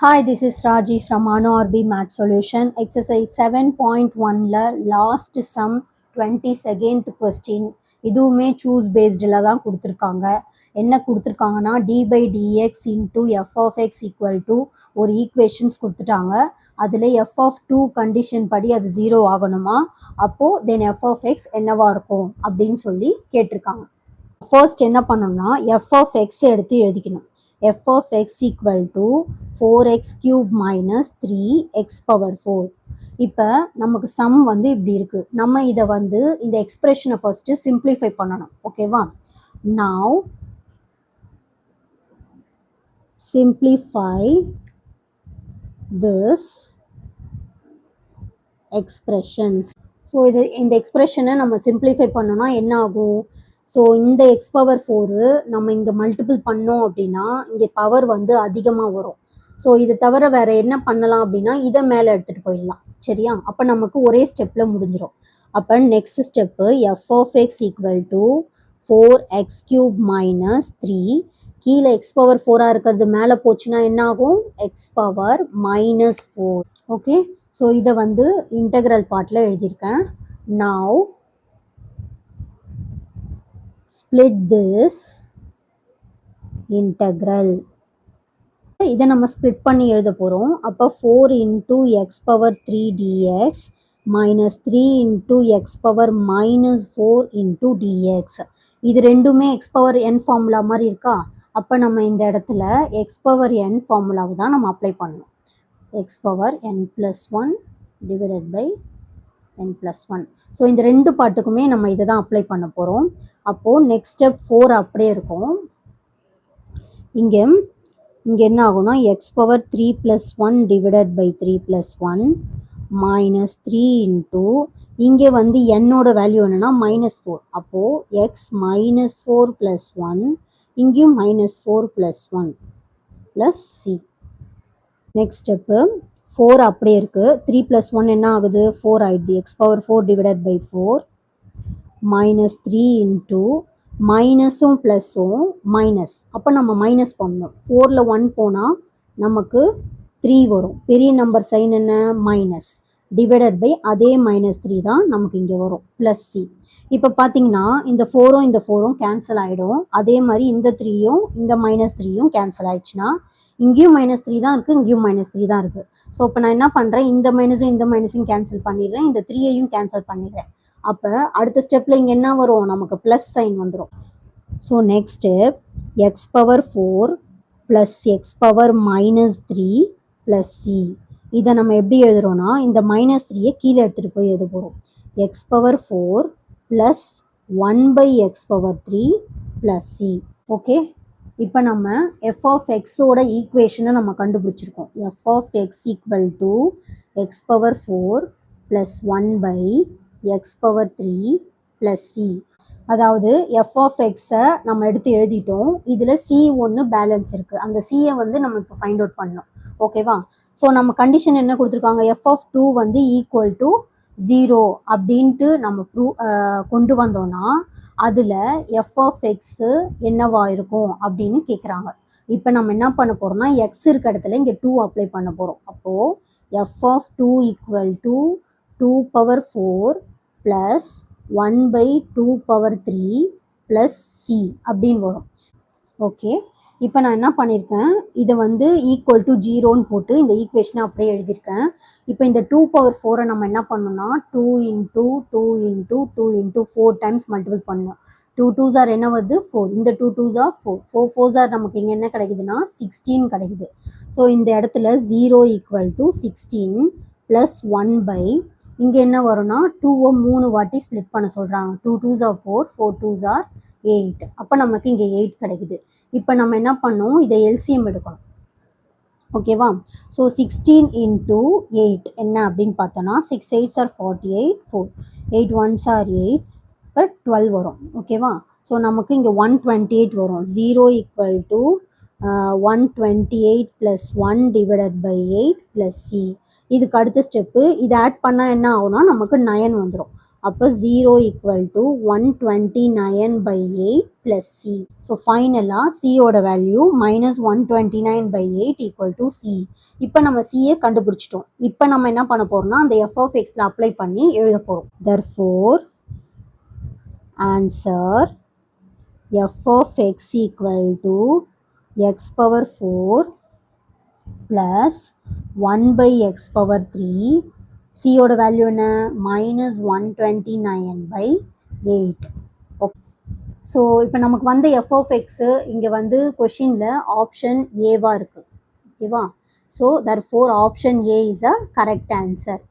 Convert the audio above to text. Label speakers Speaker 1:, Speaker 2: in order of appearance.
Speaker 1: Hi, this is Raji from ANORB Math Solution. Exercise 7.1 last sum 22nd question. இதுவுமே choose based தான் கொடுத்துருக்காங்க. என்ன கொடுத்துருக்காங்கன்னா d by dx into f of x equal to ஒரு equations கொடுத்துட்டாங்க. அதில் f of 2 condition படி அது 0 ஆகணுமா, அப்போது then f of x என்னவா இருக்கும் அப்படின்னு சொல்லி கேட்டிருக்காங்க. ஃபர்ஸ்ட் என்ன பண்ணணும்னா f of x எடுத்து எழுதிக்கணும். f of x equal to 4x cube minus 3x power 4. இப்போ நமக்கு சம் வந்து இப்படி இருக்குது. நம்ம இதை வந்து இந்த எக்ஸ்பிரஷனை ஃபர்ஸ்ட்டு சிம்பிளிஃபை பண்ணணும். ஓகேவா? now simplify this expressions. So இந்த எக்ஸ்பிரஷனை நம்ம சிம்பிளிஃபை பண்ணோன்னா என்ன ஆகும்? ஸோ இந்த எக்ஸ் பவர் 4 நம்ம இங்கே மல்டிபிள் பண்ணோம் அப்படின்னா இங்கே பவர் வந்து அதிகமாக வரும். ஸோ இதை தவிர வேறு என்ன பண்ணலாம் அப்படின்னா இதை மேலே எடுத்துகிட்டு போயிடலாம். சரியா? அப்போ நமக்கு ஒரே ஸ்டெப்பில் முடிஞ்சிடும். அப்போ next step F of X equal to 4x cube minus 3. கீழே எக்ஸ் பவர் 4ஆக இருக்கிறது மேலே போச்சுன்னா என்ன ஆகும்? X power minus 4. Okay, so இதை வந்து இன்டெக்ரல் பார்ட்டில் எழுதியிருக்கேன். now split this integral. இதை நம்ம ஸ்ப்ளிட் பண்ணி எழுத போகிறோம். அப்போ 4 into x power 3 dx minus 3 into x power minus 4 into dx. இது ரெண்டுமே x power n ஃபார்முலா மாதிரி இருக்கா? அப்போ நம்ம இந்த இடத்துல x power n ஃபார்முலாவை தான் நம்ம அப்ளை பண்ணணும். x power n plus 1 divided by n plus 1. So இந்த ரெண்டு பாட்டுக்குமே நம்ம இதை தான் அப்ளை பண்ண போகிறோம். அப்போது நெக்ஸ்ட் ஸ்டெப் 4 அப்படியே இருக்கும். இங்கே என்ன ஆகும்னா X power 3 plus 1 divided by 3 plus 1 minus 3 into இங்கே வந்து என்னோட வேல்யூ என்னென்னா -4. அப்போது எக்ஸ் -4 plus 1, இங்கேயும் -4 plus 1 plus c. Next step 4 அப்படியே இருக்குது. 3 plus 1 என்ன ஆகுது? 4 ஆகிடுது. X power 4 divided by 4 minus 3 into மைனஸும் ப்ளஸ்ஸும் மைனஸ். அப்போ நம்ம மைனஸ் பண்ணணும். 4ல் 1 போனால் நமக்கு 3 வரும். பெரிய நம்பர் சைன் என்ன? மைனஸ். டிவைடட் பை அதே -3 தான் நமக்கு இங்கே வரும் ப்ளஸ் சி. இப்போ பார்த்தீங்கன்னா இந்த 4ம் இந்த 4ம் கேன்சல் ஆகிடும். அதே மாதிரி இந்த 3யும் இந்த -3யும் கேன்சல் ஆகிடுச்சுன்னா இங்கேயும் -3 தான் இருக்குது, இங்கேயும் -3 தான் இருக்குது. ஸோ இப்போ நான் என்ன பண்ணுறேன்? இந்த மைனஸும் கேன்சல் பண்ணிடுறேன், இந்த 3யையும் கேன்சல் பண்ணிடுறேன். அப்போ அடுத்த ஸ்டெப்பில் இங்கே என்ன வரும்? நமக்கு ப்ளஸ் சைன் வந்துடும். So next step X power 4 plus X power -3 plus C. இதை நம்ம எப்படி எழுதுகிறோன்னா இந்த -3யை கீழே எடுத்துகிட்டு போய் எழுத போகிறோம். X power 4 plus 1 by X power 3 plus C. Okay, இப்போ நம்ம எஃப் ஆஃப் எக்ஸோட ஈக்குவேஷனை நம்ம கண்டுபிடிச்சிருக்கோம். F of X equal to X power 4 plus 1 by X power 3 plus C. அதாவது எஃப் ஆஃப் எக்ஸை நம்ம எடுத்து எழுதிட்டோம். இதில் சி ஒன்று பேலன்ஸ் இருக்குது. அந்த சியை வந்து நம்ம இப்போ ஃபைண்ட் அவுட் பண்ணோம். ஓகேவா? ஸோ நம்ம கண்டிஷன் என்ன கொடுத்துருக்காங்க? எஃப் ஆஃப் 2 வந்து ஈக்குவல் டு 0 அப்படின்ட்டு நம்ம கொண்டு வந்தோன்னா அதில் எஃப் ஆஃப் எக்ஸு என்னவா இருக்கும் அப்படின்னு கேட்குறாங்க. இப்போ நம்ம என்ன பண்ண போகிறோம்னா எக்ஸ் இருக்க இடத்துல இங்கே 2 அப்ளை பண்ண போகிறோம். அப்போது F of 2 equal to 2 power 4 plus 1 by 2 power 3 plus C அப்படின்னு வரும். ஓகே, இப்போ நான் என்ன பண்ணியிருக்கேன்? இதை வந்து ஈக்குவல் டு 0ன்னு போட்டு இந்த ஈக்குவேஷனை அப்படியே எழுதியிருக்கேன். இப்போ இந்த 2 பவர் 4 நம்ம என்ன பண்ணணும்னா 2 into 2 into 2 into 4 times multiple பண்ணணும். 2 2s ஆர் என்ன வருது? 4. இந்த 2 2s ஆர் 4. 4 4s ஆர் நமக்கு இங்கே என்ன கிடைக்குதுன்னா 16 கிடைக்குது. ஸோ இந்த இடத்துல 0 ஈக்குவல் டு 16 ப்ளஸ் 1 பை இங்கே என்ன வரும்னா 2வை 3 வாட்டி ஸ்ப்ளிட் பண்ண சொல்கிறாங்க. 2 2s ஆர் 4, 4 2s ஆர் 8. அப்போ நமக்கு இங்கே 8 கிடைக்குது. இப்போ நம்ம என்ன பண்ணோம்? இதை எல்சிஎம் எடுக்கணும். ஓகேவா? ஸோ 16 இன்ட்டு 8 என்ன அப்படின்னு பார்த்தோன்னா 6 8s ஆர் 48, 4 8 1s ஆர் 8, இப்போ 12 வரும். ஓகேவா? ஸோ நமக்கு இங்கே 128 வரும். 0 equal to 128 plus 1 divided by 8 plus C. இதுக்கு அடுத்த ஸ்டெப்பு இதை ஆட் பண்ணால் என்ன ஆகும்னா நமக்கு 9 வந்துடும். அப்போ 0 equal to 129/8 plus C. So ஃபைனலாக சியோட வேல்யூ -129/8 ஈக்குவல் டு சி. இப்போ நம்ம சியை கண்டுபிடிச்சிட்டோம். இப்போ நம்ம என்ன பண்ண போகிறோம்னா அந்த எஃப் ஆஃப் எக்ஸில் அப்ளை பண்ணி எழுத போகிறோம். Therefore answer F of X equal to X power 4 plus 1/x power 3. சியோட வேல்யூ என்ன -129/8. ஓகே. ஸோ இப்போ நமக்கு வந்த எஃப் ஆஃப் எக்ஸு இங்கே வந்து கொஷினில் ஆப்ஷன் ஏவாக இருக்குது. ஓகேவா? So therefore option A is a correct answer.